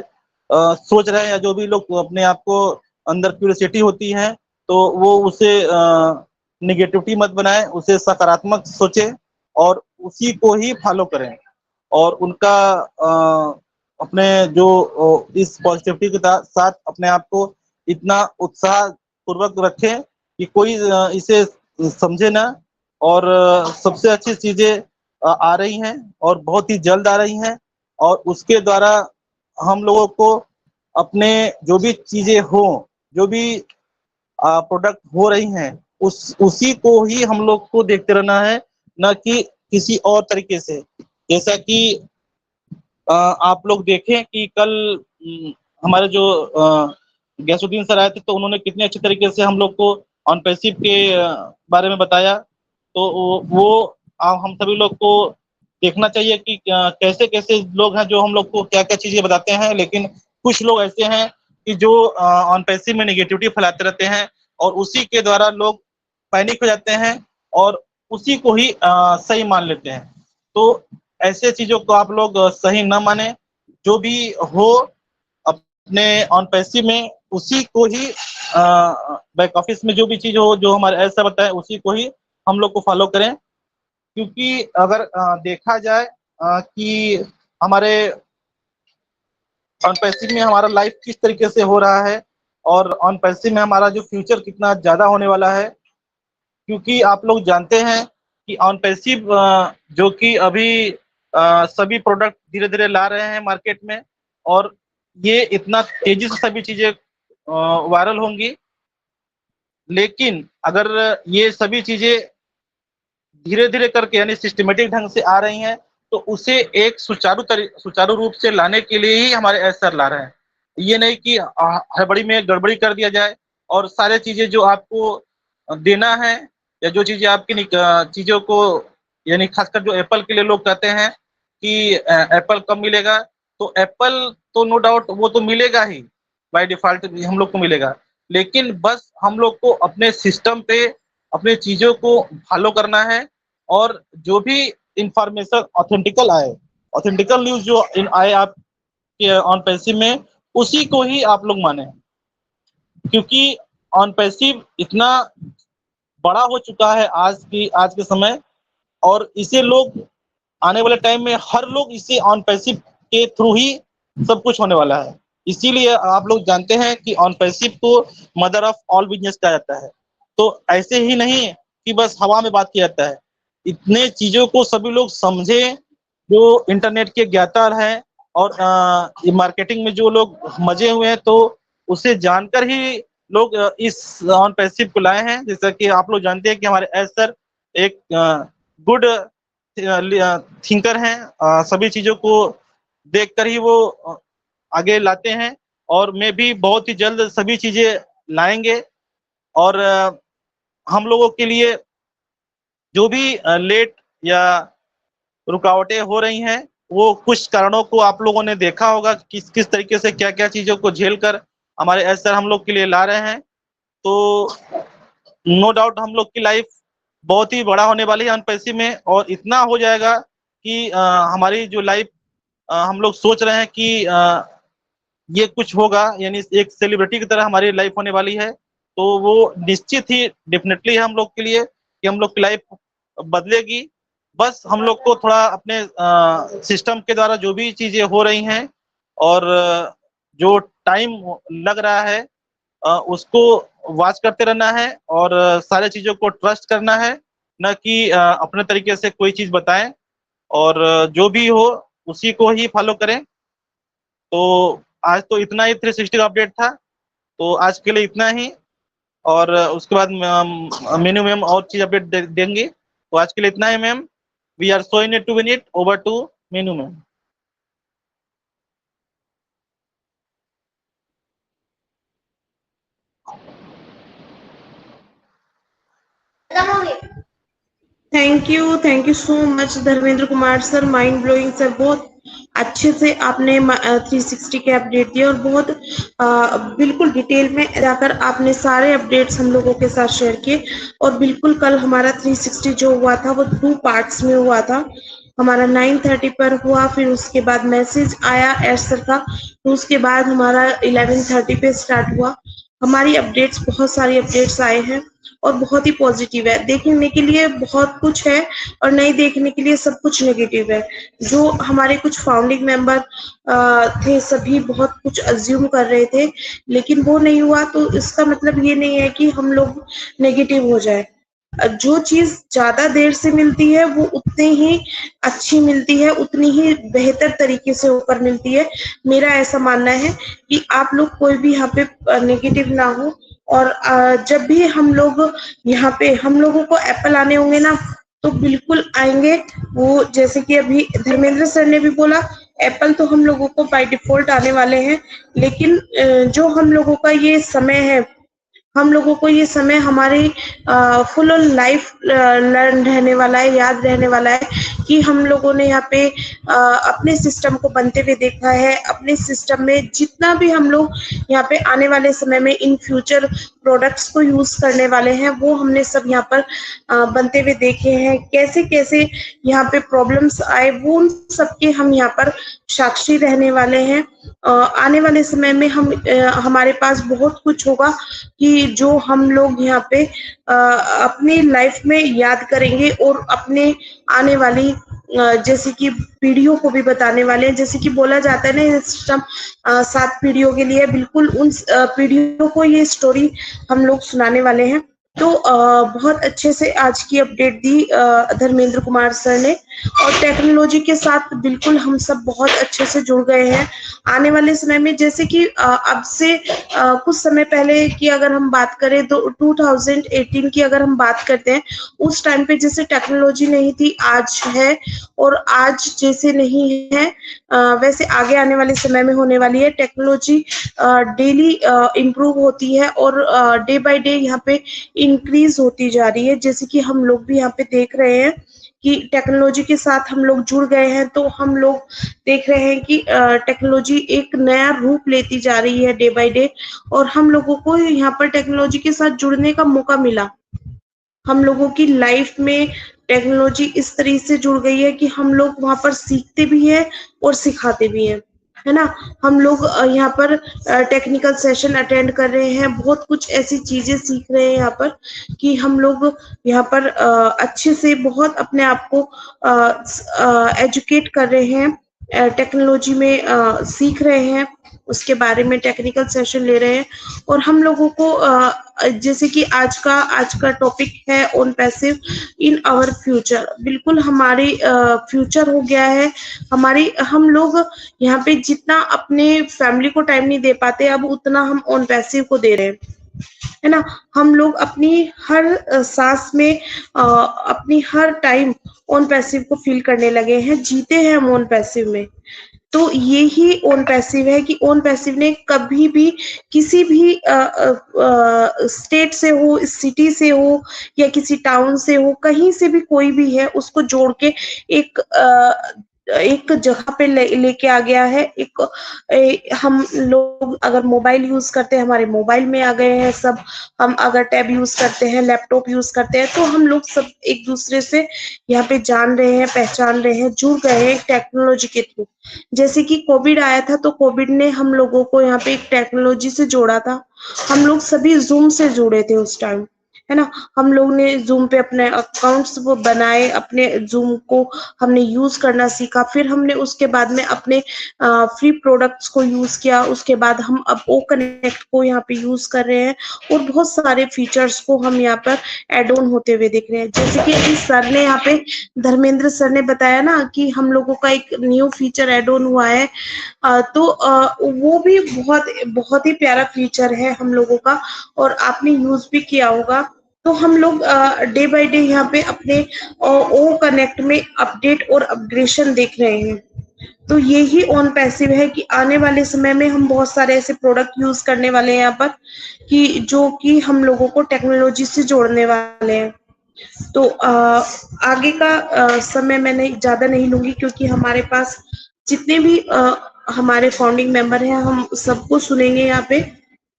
सोच रहे हैं या जो भी लोग अपने आप को अंदर क्यूरियोसिटी होती है, तो वो उसे नेगेटिविटी मत बनाएँ, उसे सकारात्मक सोचें और उसी को ही फॉलो करें। और उनका अपने जो इस पॉजिटिविटी के साथ अपने आप को इतना उत्साहपूर्वक रखें कि कोई इसे समझे ना। और सबसे अच्छी चीज़ें आ रही हैं और बहुत ही जल्द आ रही हैं और उसके द्वारा हम लोगों को अपने जो भी चीज़ें हों, जो भी प्रोडक्ट हो रही हैं, उसी को ही हम लोग को देखते रहना है, ना कि किसी और तरीके से। जैसा कि आप लोग देखें कि कल हमारे जो गैसुद्दीन सर आए थे, तो उन्होंने कितने अच्छे तरीके से हम लोग को ऑन पैसिव के बारे में बताया। तो वो हम सभी लोग को देखना चाहिए कि कैसे-कैसे लोग हैं जो हम लोग को क्या-क्या चीज़ें बताते हैं, लेकिन कुछ लोग ऐसे हैं कि जो ऑन पैसिव में नेगेटिविटी फैलाते रहते हैं और उसी के द्वारा लोग पैनिक हो जाते हैं और उसी को ही सही मान लेते हैं। तो ऐसे चीजों को आप लोग सही न माने। जो भी हो अपने ऑन पैसिव में उसी को ही बैक ऑफिस में जो भी चीज हो, जो हमारे ऐसा बताए उसी को ही हम लोग को फॉलो करें। क्योंकि अगर देखा जाए कि हमारे ऑन पैसिव में हमारा लाइफ किस तरीके से हो रहा है और ऑन पैसिव में हमारा जो फ्यूचर कितना ज्यादा होने वाला है। क्योंकि आप लोग जानते हैं कि ऑन पैसिव जो कि अभी सभी प्रोडक्ट धीरे धीरे ला रहे हैं मार्केट में, और ये इतना तेजी से सभी चीजें वायरल होंगी। लेकिन अगर ये सभी चीजें धीरे धीरे करके यानी सिस्टमेटिक ढंग से आ रही हैं, तो उसे एक सुचारू रूप से लाने के लिए ही हमारे एसआर ला रहे हैं। ये नहीं कि हड़बड़ी में गड़बड़ी कर दिया जाए और सारे चीजें जो आपको देना है या जो चीजें आपकी चीजों को, यानी खासकर जो एप्पल के लिए लोग कहते हैं कि एप्पल कब मिलेगा, तो एप्पल तो नो डाउट वो तो मिलेगा ही, बाय डिफॉल्ट हम लोग को मिलेगा। लेकिन बस हम लोग को अपने सिस्टम पे अपने चीजों को फॉलो करना है, और जो भी इंफॉर्मेशन ऑथेंटिकल आए, ऑथेंटिकल न्यूज जो आए आपके ऑन पैसिव में, उसी को ही आप लोग माने। क्योंकि ऑन पैसिव इतना बड़ा हो चुका है आज के समय, और इसे लोग आने वाले टाइम में हर लोग इसे ऑन पैसिव के थ्रू ही सब कुछ होने वाला है। इसीलिए आप लोग जानते हैं कि ऑन पैसिव को मदर ऑफ ऑल बिजनेस कहा जाता है। तो ऐसे ही नहीं कि बस हवा में बात किया जाता है, इतने चीजों को सभी लोग समझे जो इंटरनेट के ज्ञाता हैं और ये मार्केटिंग में जो लोग मजे हुए हैं, तो उसे जानकर ही लोग इस ऑन पैसिव को लाए हैं। जैसा कि आप लोग जानते हैं कि हमारे एस सर एक गुड थिंकर हैं, सभी चीजों को देखकर ही वो आगे लाते हैं, और मैं भी बहुत ही जल्द सभी चीजें लाएंगे। और हम लोगों के लिए जो भी लेट या रुकावटें हो रही हैं, वो कुछ कारणों को आप लोगों ने देखा होगा किस किस तरीके से क्या क्या चीजों को झेल कर हमारे एस सर हम लोग के लिए ला रहे हैं। तो नो डाउट हम लोग की लाइफ बहुत ही बड़ा होने वाली है ऑन पैसिव में, और इतना हो जाएगा कि हमारी जो लाइफ हम लोग सोच रहे हैं कि ये कुछ होगा, यानी एक सेलिब्रिटी की तरह हमारी लाइफ होने वाली है। तो वो निश्चित ही डेफिनेटली हम लोग के लिए कि हम लोग की लाइफ बदलेगी। बस हम लोग को थोड़ा अपने सिस्टम के द्वारा जो भी चीजें हो रही हैं और जो टाइम लग रहा है उसको वॉच करते रहना है, और सारे चीजों को ट्रस्ट करना है, न कि अपने तरीके से कोई चीज बताएं, और जो भी हो उसी को ही फॉलो करें। तो आज तो इतना ही 360 का अपडेट था, तो आज के लिए इतना ही, और उसके बाद मीनू मैम और चीज अपडेट देंगे। तो आज के लिए इतना ही ma'am. We are so in it to win it. Over to Meenu ma'am. Thank you so much Dharmendra Kumar sir, mind blowing sir. बहुत अच्छे से आपने 360 के अपडेट दिए, और बहुत बिल्कुल डिटेल में जाकर आपने सारे अपडेट्स हम लोगों के साथ शेयर किए। और बिल्कुल कल हमारा 360 जो हुआ था वो 2 पार्ट्स में हुआ था। हमारा 9:30 पर हुआ, फिर उसके बाद मैसेज आया एस सर का, तो उसके बाद हमारा 11:30 पे स्टार्ट हुआ। हमारी अपडेट्स, बहुत सारी अपडेट्स आए हैं और बहुत ही पॉजिटिव है। देखने के लिए बहुत कुछ है और नहीं देखने के लिए सब कुछ नेगेटिव है। जो हमारे कुछ फाउंडिंग मेंबर थे, सभी बहुत कुछ अज्यूम कर रहे थे, लेकिन वो नहीं हुआ। तो इसका मतलब ये नहीं है कि हम लोग नेगेटिव हो जाए। जो चीज ज्यादा देर से मिलती है वो उतनी ही अच्छी मिलती है, उतनी ही बेहतर तरीके से होकर मिलती है। मेरा ऐसा मानना है कि आप लोग कोई भी यहाँ पे नेगेटिव ना हो। और जब भी हम लोग यहाँ पे, हम लोगों को एप्पल आने होंगे ना, तो बिल्कुल आएंगे। वो जैसे कि अभी धर्मेंद्र सर ने भी बोला, एप्पल तो हम लोगों को बाय डिफॉल्ट आने वाले हैं, लेकिन जो हम लोगों का ये समय है, हम लोगों को ये समय हमारी फुल ऑन लाइफ लर्न रहने वाला है, याद रहने वाला है कि हम लोगों ने यहाँ पे अपने सिस्टम को बनते हुए देखा है। अपने सिस्टम में जितना भी हम लोग यहाँ पे आने वाले समय में इन फ्यूचर प्रोडक्ट्स को यूज करने वाले हैं वो हमने सब यहाँ पर बनते हुए देखे हैं। कैसे कैसे यहाँ पे प्रॉब्लम्स आए वो उन सबके हम यहाँ पर साक्षी रहने वाले हैं। आने वाले समय में हमारे पास बहुत कुछ होगा कि जो हम लोग यहाँ पे अपनी लाइफ में याद करेंगे और अपने आने वाली जैसे कि पीढ़ियों को भी बताने वाले हैं। जैसे कि बोला जाता है ना, ये सिस्टम 7 पीढ़ियों के लिए, बिल्कुल उन पीढ़ियों को ये स्टोरी हम लोग सुनाने वाले हैं। तो बहुत अच्छे से आज की अपडेट दी धर्मेंद्र कुमार सर ने, और टेक्नोलॉजी के साथ बिल्कुल हम सब बहुत अच्छे से जुड़ गए हैं। आने वाले समय में जैसे कि अब से कुछ समय पहले की अगर हम बात करें तो 2018 की अगर हम बात करते हैं, उस टाइम पे जैसे टेक्नोलॉजी नहीं थी, आज है, और आज जैसे नहीं है वैसे आगे आने वाले समय में होने वाली है। टेक्नोलॉजी डेली इम्प्रूव होती है और डे बाय डे यहाँ पे इंक्रीज होती जा रही है। जैसे कि हम लोग भी यहाँ पे देख रहे हैं कि टेक्नोलॉजी के साथ हम लोग जुड़ गए हैं, तो हम लोग देख रहे हैं कि टेक्नोलॉजी एक नया रूप लेती जा रही है डे बाय डे, और हम लोगों को यहाँ पर टेक्नोलॉजी के साथ जुड़ने का मौका मिला। हम लोगों की लाइफ में टेक्नोलॉजी इस तरीके से जुड़ गई है कि हम लोग वहां पर सीखते भी हैं और सिखाते भी हैं, है ना। हम लोग यहाँ पर टेक्निकल सेशन अटेंड कर रहे हैं, बहुत कुछ ऐसी चीजें सीख रहे हैं यहाँ पर कि हम लोग यहाँ पर अच्छे से बहुत अपने आप को एजुकेट कर रहे हैं, टेक्नोलॉजी में सीख रहे हैं, उसके बारे में टेक्निकल सेशन ले रहे हैं। और हम लोगों को जैसे कि आज का टॉपिक है on passive in our future, बिल्कुल हमारे फ्यूचर हो गया है। हम लोग यहाँ पे जितना अपने फैमिली को टाइम नहीं दे पाते, अब उतना हम ऑन पैसिव को दे रहे हैं, है ना। हम लोग अपनी हर सांस में अपनी हर टाइम ऑन पैसिव को फील करने लगे हैं, जीते हैं हम ऑन पैसिव में। तो ये ही ओन पैसिव है कि ओन पैसिव ने कभी भी किसी भी स्टेट से हो, सिटी से हो, या किसी टाउन से हो, कहीं से भी कोई भी है उसको जोड़ के एक जगह पे लेके आ गया है। हम लोग अगर मोबाइल यूज करते हैं, हमारे मोबाइल में आ गए हैं सब। हम अगर टैब यूज करते हैं, लैपटॉप यूज करते हैं, तो हम लोग सब एक दूसरे से यहाँ पे जान रहे हैं, पहचान रहे हैं, जुड़ गए हैं टेक्नोलॉजी के थ्रू। जैसे कि कोविड आया था, तो कोविड ने हम लोगों को यहाँ पे एक टेक्नोलॉजी से जोड़ा था। हम लोग सभी जूम से जुड़े थे उस टाइम, है ना। हम लोग ने जूम पे अपने अकाउंट्स वो बनाए, अपने जूम को हमने यूज करना सीखा। फिर हमने उसके बाद में अपने फ्री प्रोडक्ट्स को यूज किया। उसके बाद हम अब ओ कनेक्ट को यहाँ पे यूज कर रहे हैं, और बहुत सारे फीचर्स को हम यहाँ पर एड ऑन होते हुए देख रहे हैं। जैसे कि अभी सर ने यहाँ पे, धर्मेंद्र सर ने बताया ना कि हम लोगों का एक न्यू फीचर एड ऑन हुआ है, तो वो भी बहुत ही प्यारा फीचर है हम लोगों का, और आपने यूज भी किया होगा। तो हम लोग डे बाय डे यहाँ पे अपने ओ कनेक्ट में अपडेट और अपग्रेडेशन देख रहे हैं। तो ये ही ऑन पैसिव है कि आने वाले समय में हम बहुत सारे ऐसे प्रोडक्ट यूज करने वाले हैं यहाँ पर कि जो कि हम लोगों को टेक्नोलॉजी से जोड़ने वाले हैं। तो आगे का समय मैं ज्यादा नहीं लूंगी, क्योंकि हमारे पास जितने भी हमारे फाउंडिंग मेंबर हैं, हम सबको सुनेंगे यहाँ पे।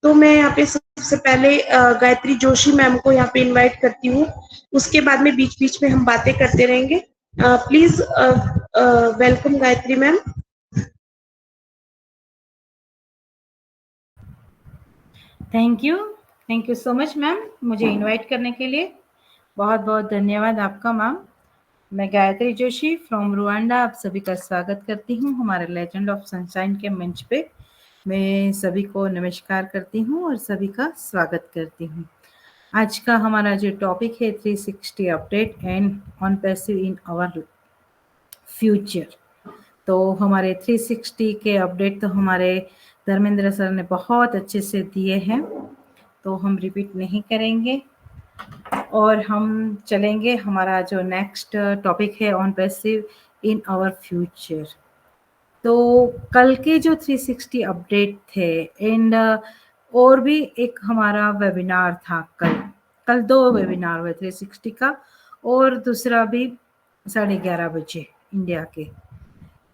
तो मैं यहाँ पे सबसे पहले गायत्री जोशी मैम को यहाँ पे इनवाइट करती हूँ। उसके बाद में बीच बीच में हम बातें करते रहेंगे। Please welcome Gayatri ma'am. Thank you so much ma'am, मुझे इनवाइट करने के लिए बहुत बहुत धन्यवाद आपका मैम। मैं गायत्री जोशी फ्रॉम रुवांडा आप सभी का स्वागत करती हूँ हमारे लेजेंड ऑफ सनशाइन के मंच पे। मैं सभी को नमस्कार करती हूँ और सभी का स्वागत करती हूँ। आज का हमारा जो टॉपिक है 360 update and on passive in our future. तो हमारे 360 के अपडेट तो हमारे धर्मेंद्र सर ने बहुत अच्छे से दिए हैं, तो हम रिपीट नहीं करेंगे और हम चलेंगे हमारा जो नेक्स्ट टॉपिक है on passive in our future. तो कल के जो 360 अपडेट थे एंड और भी एक हमारा वेबिनार था कल 2 वेबिनार हुए 360 का, और दूसरा भी 11:30 बजे इंडिया के।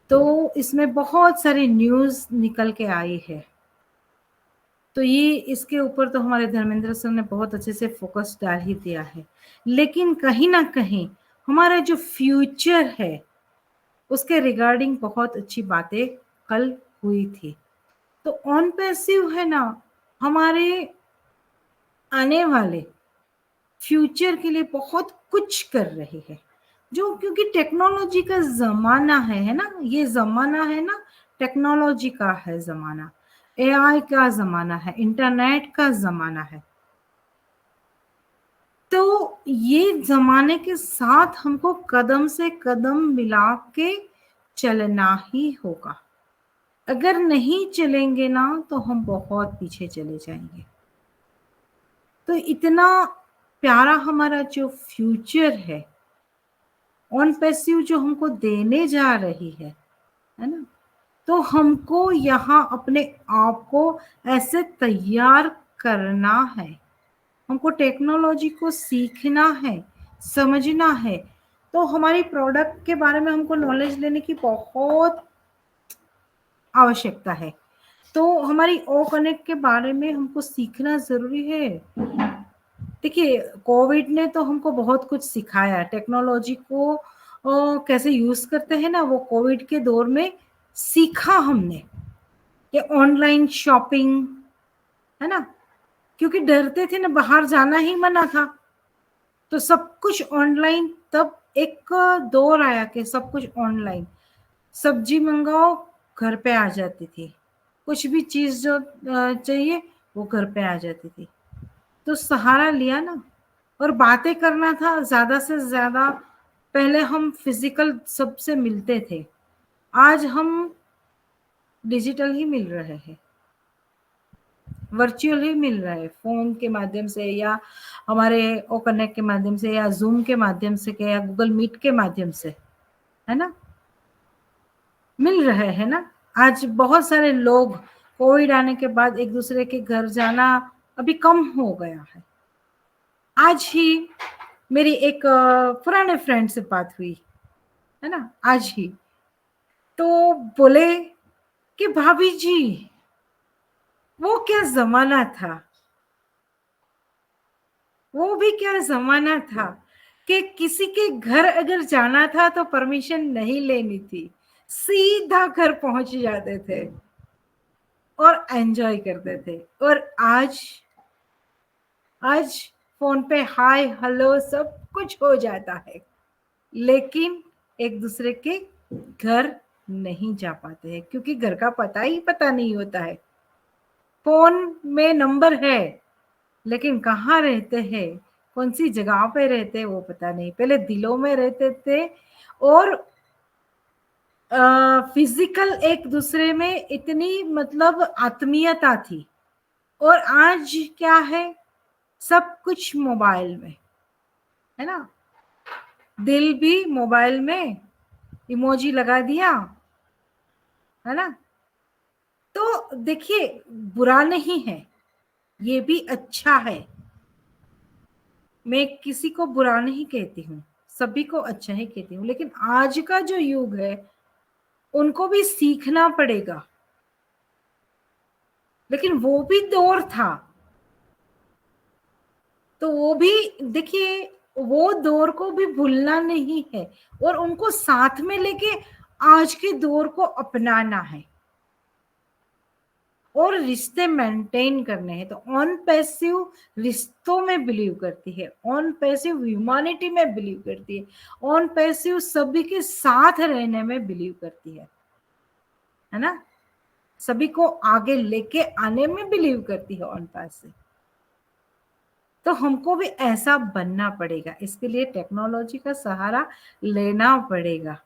तो इसमें बहुत सारी न्यूज़ निकल के आई है। तो ये इसके ऊपर तो हमारे धर्मेंद्र सर ने बहुत अच्छे से फोकस डाल ही दिया है। लेकिन कहीं ना कहीं हमारा जो फ्यूचर है उसके रिगार्डिंग बहुत अच्छी बातें कल हुई थी। तो ऑन पैसिव है ना, हमारे आने वाले फ्यूचर के लिए बहुत कुछ कर रही है, जो क्योंकि टेक्नोलॉजी का जमाना है ना, ये जमाना है ना, टेक्नोलॉजी का है जमाना, एआई का जमाना है, इंटरनेट का जमाना है। तो ये जमाने के साथ हमको कदम से कदम मिला के चलना ही होगा। अगर नहीं चलेंगे ना तो हम बहुत पीछे चले जाएंगे। तो इतना प्यारा हमारा जो फ्यूचर है, ऑन पैसिव जो हमको देने जा रही है ना, तो हमको यहाँ अपने आप को ऐसे तैयार करना है, हमको टेक्नोलॉजी को सीखना है, समझना है। तो हमारी प्रोडक्ट के बारे में हमको नॉलेज लेने की बहुत आवश्यकता है। तो हमारी ओ कनेक्ट के बारे में हमको सीखना जरूरी है। देखिए, कोविड ने तो हमको बहुत कुछ सिखाया, टेक्नोलॉजी को कैसे यूज करते हैं ना, वो कोविड के दौर में सीखा हमने। ये ऑनलाइन शॉपिंग है ना, क्योंकि डरते थे ना, बाहर जाना ही मना था, तो सब कुछ ऑनलाइन। तब एक दौर आया कि सब कुछ ऑनलाइन, सब्जी मंगाओ घर पे आ जाती थी, कुछ भी चीज जो चाहिए वो घर पे आ जाती थी। तो सहारा लिया ना, और बातें करना था ज्यादा से ज्यादा। पहले हम फिजिकल सबसे मिलते थे, आज हम डिजिटल ही मिल रहे हैं, वर्चुअल ही मिल रहा है, फोन के माध्यम से या हमारे ओ कनेक्ट के माध्यम से या जूम के माध्यम से या गूगल मीट के माध्यम से, है ना, मिल रहे हैं ना। आज बहुत सारे लोग कोविड आने के बाद एक दूसरे के घर जाना अभी कम हो गया है। आज ही मेरी एक पुराने फ्रेंड से बात हुई है ना, आज ही, तो बोले कि भाभी जी वो क्या जमाना था, वो भी क्या जमाना था कि किसी के घर अगर जाना था तो परमिशन नहीं लेनी थी, सीधा घर पहुंच जाते थे और एंजॉय करते थे। और आज आज फोन पे हाय हेलो सब कुछ हो जाता है, लेकिन एक दूसरे के घर नहीं जा पाते हैं, क्योंकि घर का पता ही पता नहीं होता है। फोन में नंबर है, लेकिन कहाँ रहते हैं, कौन सी जगह पे रहते हैं वो पता नहीं। पहले दिलों में रहते थे और फिजिकल एक दूसरे में इतनी मतलब आत्मीयता थी। और आज क्या है, सब कुछ मोबाइल में है ना, दिल भी मोबाइल में इमोजी लगा दिया, है ना। तो देखिए, बुरा नहीं है, ये भी अच्छा है, मैं किसी को बुरा नहीं कहती हूँ, सभी को अच्छा ही कहती हूँ। लेकिन आज का जो युग है उनको भी सीखना पड़ेगा, लेकिन वो भी दौर था, तो वो भी देखिए, वो दौर को भी भूलना नहीं है और उनको साथ में लेके आज के दौर को अपनाना है और रिश्ते मेंटेन करने हैं। तो ऑन पैसिव रिश्तों में बिलीव करती है, ऑन पैसिव ह्यूमैनिटी में बिलीव करती है, ऑन पैसिव सभी के साथ रहने में बिलीव करती है ना, सभी को आगे लेके आने में बिलीव करती है ऑन पैसिव। तो हमको भी ऐसा बनना पड़ेगा, इसके लिए टेक्नोलॉजी का सहारा लेना पड़ेगा।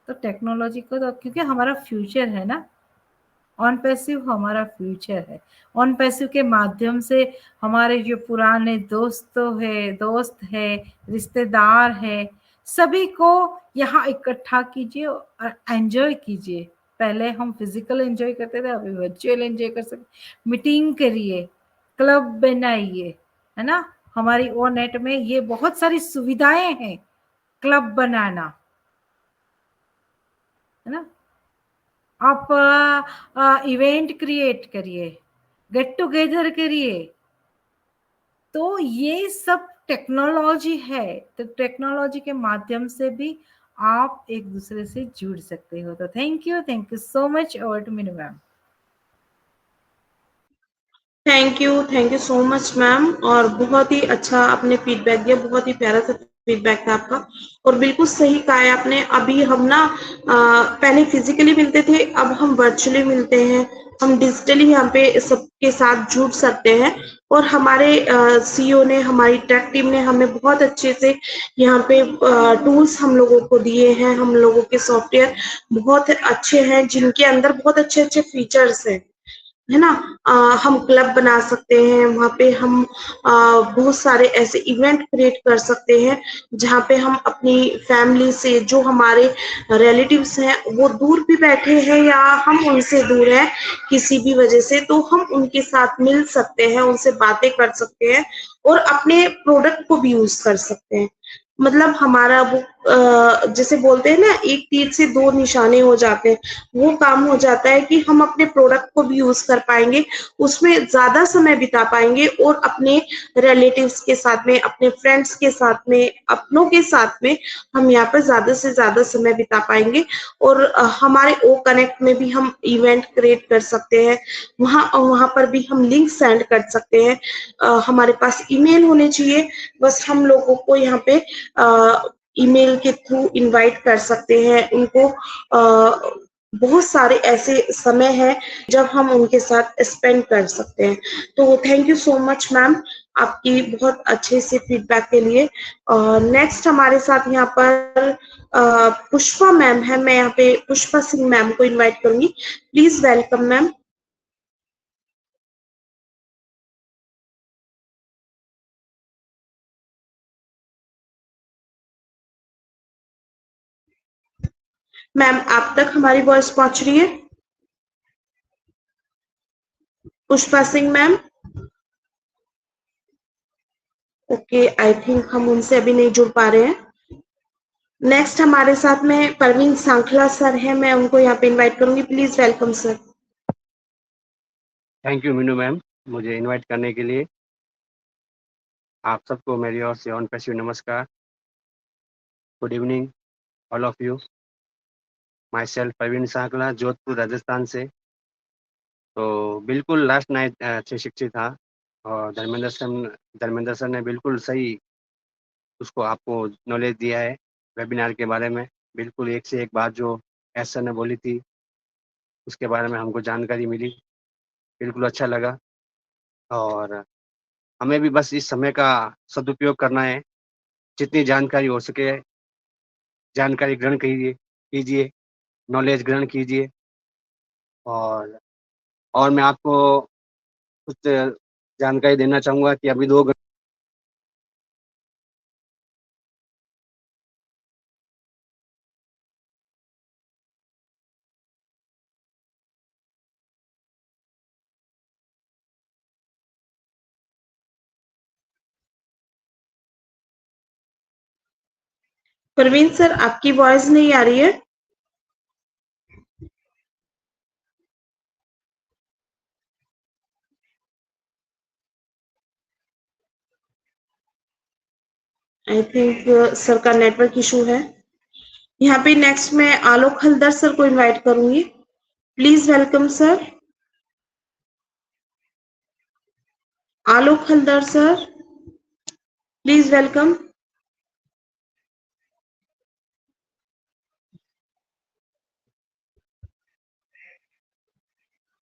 तो टेक्नोलॉजी को तो, क्योंकि हमारा फ्यूचर है ना, ऑन पैसिव हमारा फ्यूचर है। ऑन पैसिव के माध्यम से हमारे जो पुराने दोस्त है, रिश्तेदार है, सभी को यहाँ इकट्ठा कीजिए और एंजॉय कीजिए। पहले हम फिजिकल एंजॉय करते थे, अभी वर्चुअल एंजॉय कर सकते। मीटिंग करिए, क्लब बनाइए, है ना। हमारी ओ नेट में ये बहुत सारी सुविधाएं हैं, क्लब बनाना, है ना। आप इवेंट क्रिएट करिए, गेट टुगेदर करिए। तो ये सब टेक्नोलॉजी है, तो टेक्नोलॉजी के माध्यम से भी आप एक दूसरे से जुड़ सकते हो। तो thank you so much. Over to Meenu ma'am. Thank you so much ma'am. और बहुत ही अच्छा आपने फीडबैक दिया, बहुत ही प्यारा सा फीडबैक था आपका। और बिल्कुल सही कहा है आपने। अभी हम ना पहले फिजिकली मिलते थे, अब हम वर्चुअली मिलते हैं। हम डिजिटली यहाँ पे सबके साथ जुड़ सकते हैं। और हमारे सीईओ ने, हमारी टेक टीम ने हमें बहुत अच्छे से यहाँ पे टूल्स हम लोगों को दिए हैं। हम लोगों के सॉफ्टवेयर बहुत अच्छे हैं, जिनके अंदर बहुत अच्छे अच्छे फीचर्स हैं, है ना। हम क्लब बना सकते हैं, वहाँ पे हम बहुत सारे ऐसे इवेंट क्रिएट कर सकते हैं जहाँ पे हम अपनी फैमिली से, जो हमारे रिलेटिव्स हैं वो दूर भी बैठे हैं या हम उनसे दूर हैं किसी भी वजह से, तो हम उनके साथ मिल सकते हैं, उनसे बातें कर सकते हैं और अपने प्रोडक्ट को भी यूज कर सकते हैं। मतलब हमारा वो जैसे बोलते हैं ना, एक तीर से दो निशाने हो जाते हैं, वो काम हो जाता है कि हम अपने प्रोडक्ट को भी यूज कर पाएंगे, उसमें ज्यादा समय बिता पाएंगे और अपने रिलेटिव्स के साथ में, अपने फ्रेंड्स के साथ में, अपनों के साथ में हम यहाँ पर ज्यादा से ज्यादा समय बिता पाएंगे। और हमारे ओ कनेक्ट में भी हम इवेंट क्रिएट कर सकते हैं, वहाँ वहाँ पर भी हम लिंक सेंड कर सकते हैं। हमारे पास ईमेल होने चाहिए, बस हम लोगों को यहाँ पे ईमेल के थ्रू इनवाइट कर सकते हैं उनको। बहुत सारे ऐसे समय हैं जब हम उनके साथ स्पेंड कर सकते हैं। तो thank you so much ma'am, आपकी बहुत अच्छे से फीडबैक के लिए। नेक्स्ट हमारे साथ यहाँ पर पुष्पा मैम है। मैं यहाँ पे पुष्पा सिंह मैम को इनवाइट करूंगी। Please welcome ma'am. मैम आप तक हमारी वॉइस पहुंच रही है? Pushpa Singh ma'am. Okay, I think हम उनसे अभी नहीं जुड़ पा रहे हैं। नेक्स्ट हमारे साथ में परवीन सांखला सर हैं, मैं उनको यहाँ पे इनवाइट करूंगी। Please welcome sir. Thank you Meenu ma'am, मुझे इनवाइट करने के लिए। आप सबको मेरी ओर से ऑन पैसिव नमस्कार। Good evening all of you. My self Parveen सांकला, जोधपुर राजस्थान से। तो बिल्कुल लास्ट नाइट अच्छे शिक्षित था और धर्मेंद्र सर ने बिल्कुल सही उसको आपको नॉलेज दिया है वेबिनार के बारे में। बिल्कुल एक से एक बात जो एस सर ने बोली थी उसके बारे में हमको जानकारी मिली, बिल्कुल अच्छा लगा। और हमें भी बस इस समय का सदुपयोग करना है, जितनी जानकारी हो सके जानकारी ग्रहण कीजिए, नॉलेज ग्रहण कीजिए। और मैं आपको कुछ जानकारी देना चाहूँगा कि अभी 2 परवीन सर आपकी वॉइस नहीं आ रही है। आई थिंक सर का नेटवर्क इशू है। यहाँ पे नेक्स्ट मैं आलोक हलदर सर को इनवाइट करूंगी। Please welcome sir. Alok Haldar sir, please welcome.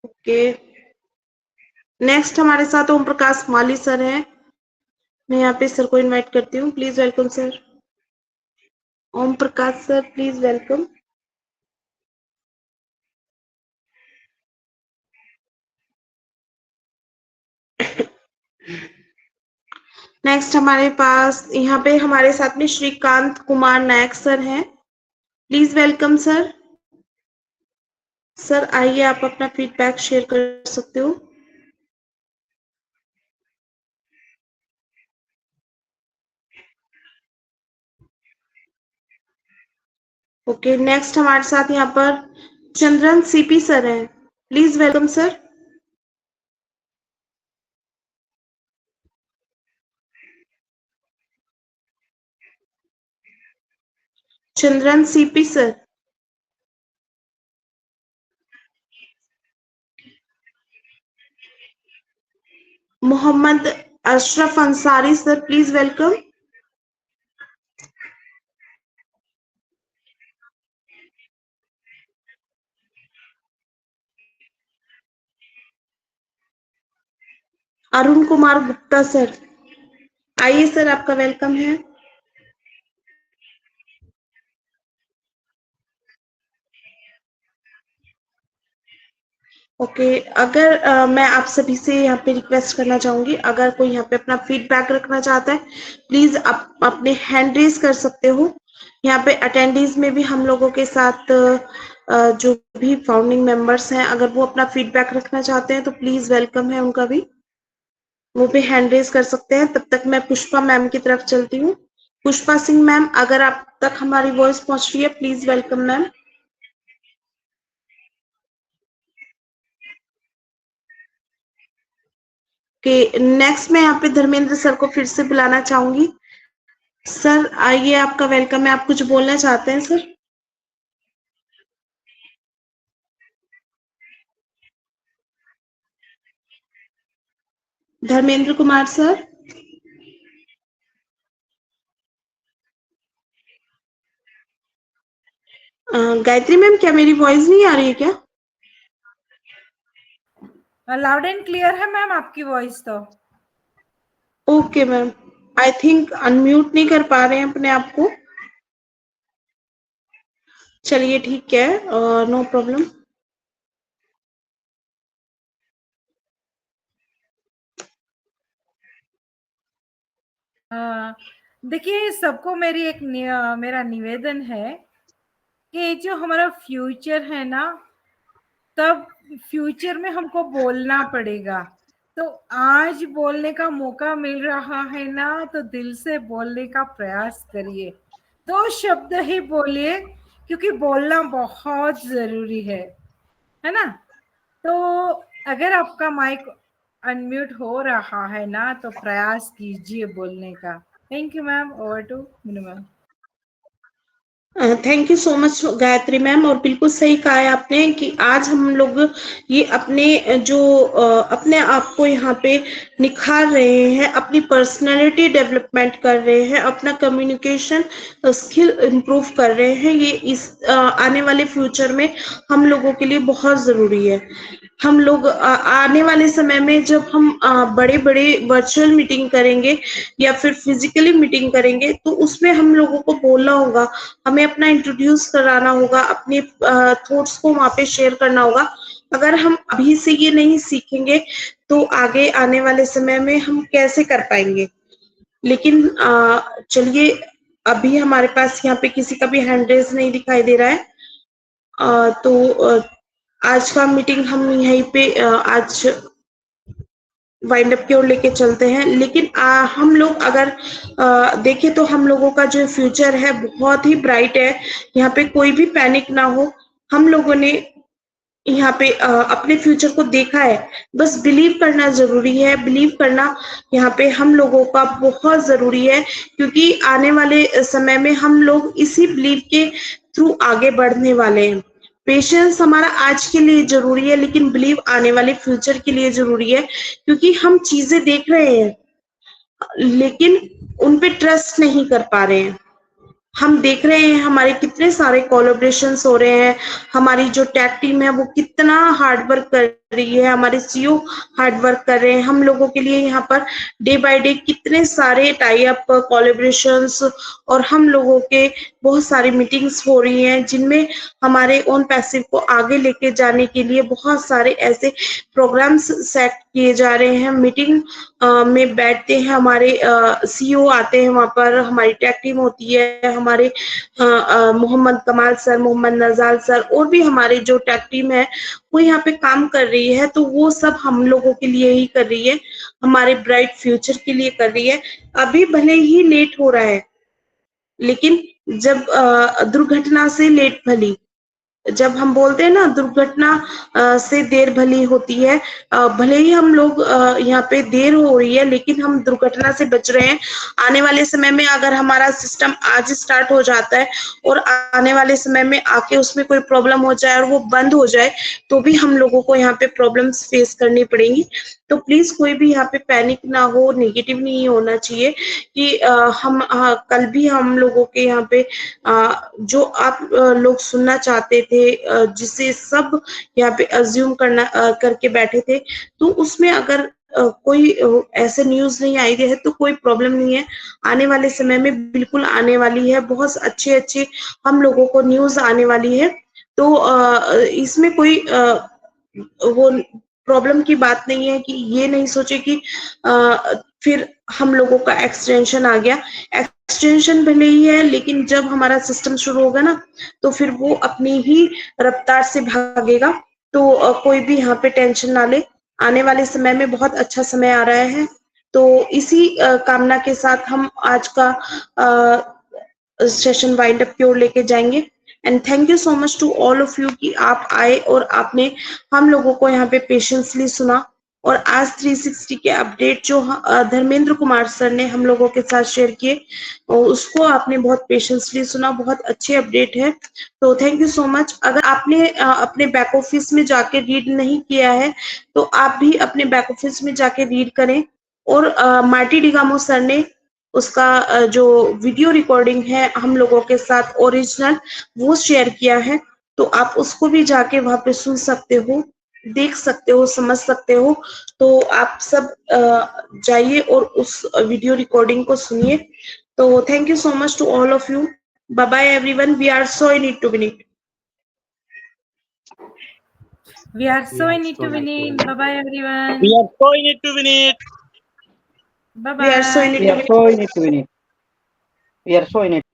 Okay, next हमारे साथ ओम प्रकाश माली सर हैं। मैं यहाँ पे सर को इनवाइट करती हूँ। Please welcome sir. Om Prakash sir, please welcome. Next हमारे पास यहाँ पे हमारे साथ में श्रीकांत कुमार नायक सर हैं। Please welcome sir. सर आइए, आप अपना फीडबैक शेयर कर सकते हो। ओके, नेक्स्ट हमारे साथ यहाँ पर चंद्रन सीपी सर हैं। Please welcome sir. Chandran CP sir, Mohammad Ashraf Ansari sir, please welcome. Arun Kumar Gupta sir, आइए सर, आपका वेलकम है। ओके, अगर मैं आप सभी से यहाँ पे रिक्वेस्ट करना चाहूंगी, अगर कोई यहाँ पे अपना फीडबैक रखना चाहता है, प्लीज आप अपने हैंड रेज कर सकते हो। यहाँ पे अटेंडीज में भी हम लोगों के साथ जो भी फाउंडिंग मेंबर्स हैं, अगर वो अपना फीडबैक रखना चाहते हैं तो प्लीज वेलकम है उनका भी, वो भी हैंड रेज कर सकते हैं। तब तक मैं पुष्पा मैम की तरफ चलती हूँ। पुष्पा सिंह मैम, अगर आप तक हमारी वॉइस पहुंच रही है, प्लीज वेलकम मैम। कि नेक्स्ट मैं यहाँ पे धर्मेंद्र सर को फिर से बुलाना चाहूंगी। सर आइए, आपका वेलकम है। आप कुछ बोलना चाहते हैं sir? Dharmendra Kumar sir, Gayatri ma'am, क्या मेरी वॉइस नहीं आ रही है क्या? लाउड एंड क्लियर है मैम आपकी वॉइस तो। Okay ma'am, I think unmute नहीं कर पा रहे हैं अपने आप को। चलिए ठीक है, नो प्रॉब्लम। देखिए, सबको मेरा निवेदन है कि जो हमारा फ्यूचर है ना, तब फ्यूचर में हमको बोलना पड़ेगा। तो आज बोलने का मौका मिल रहा है ना, तो दिल से बोलने का प्रयास करिए। 2 शब्द ही बोलिए, क्योंकि बोलना बहुत जरूरी है ना। तो अगर आपका माइक अनम्यूट हो रहा है ना, तो प्रयास कीजिए बोलने का। Thank you ma'am, over to Meenu ma'am. Thank you so much Gayatri ma'am. और बिल्कुल सही कहा है आपने कि आज हम लोग ये अपने जो अपने आप को यहाँ पे निखार रहे हैं, अपनी पर्सनालिटी डेवलपमेंट कर रहे हैं, अपना कम्युनिकेशन स्किल इम्प्रूव कर रहे हैं। ये इस आने वाले फ्यूचर में हम लोगों के लिए बहुत जरूरी है। हम लोग आने वाले समय में जब हम बड़े बड़े वर्चुअल मीटिंग करेंगे या फिर फिजिकली मीटिंग करेंगे, तो उसमें हम लोगों को बोलना होगा, हमें अपना इंट्रोड्यूस कराना होगा, अपने थॉट्स को वहां पे शेयर करना होगा। अगर हम अभी से ये नहीं सीखेंगे तो आगे आने वाले समय में हम कैसे कर पाएंगे। लेकिन चलिए, अभी हमारे पास यहाँ पे किसी का भी हैंड रेज नहीं दिखाई दे रहा है। तो आज का मीटिंग हम यहीं पे आज वाइंड अप की ओर लेके चलते हैं। लेकिन हम लोग अगर देखें तो हम लोगों का जो फ्यूचर है बहुत ही ब्राइट है। यहाँ पे कोई भी पैनिक ना हो। हम लोगों ने यहाँ पे अपने फ्यूचर को देखा है, बस बिलीव करना जरूरी है। बिलीव करना यहाँ पे हम लोगों का बहुत जरूरी है, क्योंकि आने वाले समय में हम लोग इसी बिलीव के थ्रू आगे बढ़ने वाले हैं। पेशेंस हमारा आज के लिए जरूरी है, लेकिन बिलीव आने वाले फ्यूचर के लिए जरूरी है, क्योंकि हम चीजें देख रहे हैं लेकिन उन पे ट्रस्ट नहीं कर पा रहे हैं। हम देख रहे हैं हमारे कितने सारे कोलैबोरेशंस हो रहे हैं, हमारी जो टेक टीम है वो कितना हार्ड वर्क कर रही है, हमारे सीईओ हार्ड वर्क कर रहे हैं हम लोगों के लिए। यहाँ पर डे बाय डे कितने सारे टाई अप कोलैबोरेशंस और हम लोगों के बहुत सारी मीटिंग्स हो रही हैं, जिनमें हमारे ओन पैसिव को आगे लेके जाने के लिए बहुत सारे ऐसे प्रोग्राम्स सेट किए जा रहे हैं। मीटिंग में बैठते हैं, हमारे सीईओ आते हैं, वहां पर हमारी टेक टीम होती है, हमारे मोहम्मद कमाल सर, मोहम्मद नजाल सर और भी हमारे जो टेक टीम है वो यहाँ पे काम कर रही है। तो वो सब हम लोगों के लिए ही कर रही है, हमारे ब्राइट फ्यूचर के लिए कर रही है। अभी भले ही लेट हो रहा है, लेकिन जब दुर्घटना से लेट भली, जब हम बोलते हैं ना दुर्घटना से देर भली होती है, भले ही हम लोग यहाँ पे देर हो रही है लेकिन हम दुर्घटना से बच रहे हैं। आने वाले समय में अगर हमारा सिस्टम आज स्टार्ट हो जाता है और आने वाले समय में आके उसमें कोई प्रॉब्लम हो जाए और वो बंद हो जाए तो भी हम लोगों को यहाँ पे प्रॉब्लम्स फेस करनी पड़ेंगी। तो प्लीज कोई भी यहाँ पे पैनिक ना हो, नेगेटिव नहीं होना चाहिए कि कल भी हम लोगों के यहाँ पे जो आप लोग सुनना चाहते थे, जिसे सब यहाँ पे अज्यूम करके बैठे थे, तो उसमें अगर कोई ऐसे न्यूज नहीं आई है तो कोई प्रॉब्लम नहीं है। आने वाले समय में बिल्कुल आने वाली है, बहुत अच्छे अच्छे हम लोगों को न्यूज आने वाली है। तो इसमें कोई वो प्रॉब्लम की बात नहीं है कि ये नहीं सोचे कि फिर हम लोगों का एक्सटेंशन आ गया। एक्सटेंशन भले ही है लेकिन जब हमारा सिस्टम शुरू होगा ना तो फिर वो अपनी ही रफ्तार से भागेगा। तो कोई भी यहाँ पे टेंशन ना ले, आने वाले समय में बहुत अच्छा समय आ रहा है। तो इसी कामना के साथ हम आज का सेशन वाइंड अप की ओर लेके जाएंगे। And thank you so much to all of you कि आप आए और आपने हम लोगों को यहाँ पे पेशेंसली सुना। और आज 360 के अपडेट जो धर्मेंद्र कुमार सर ने हम लोगों के साथ शेयर किए, उसको आपने बहुत पेशेंसली सुना, बहुत अच्छे अपडेट है। तो थैंक यू सो मच। अगर आपने अपने बैक ऑफिस में जाके रीड नहीं किया है तो आप भी अपने बैक ऑफिस में जाके रीड करें। और मार्टी डिगामो सर ने उसका जो वीडियो रिकॉर्डिंग है हम लोगों के साथ ओरिजिनल वो शेयर किया है, तो आप उसको भी जाके वहां पे सुन सकते हो, देख सकते हो, समझ सकते हो। तो आप सब जाइए और उस वीडियो रिकॉर्डिंग को सुनिए। तो thank you so much to all of you. Bye bye everyone, we are so in it to win it. We are so in it to win it. Bye bye everyone. We are so in it to win it. Bye we are so in bye. It We to are win so in it to win it. We are so in it.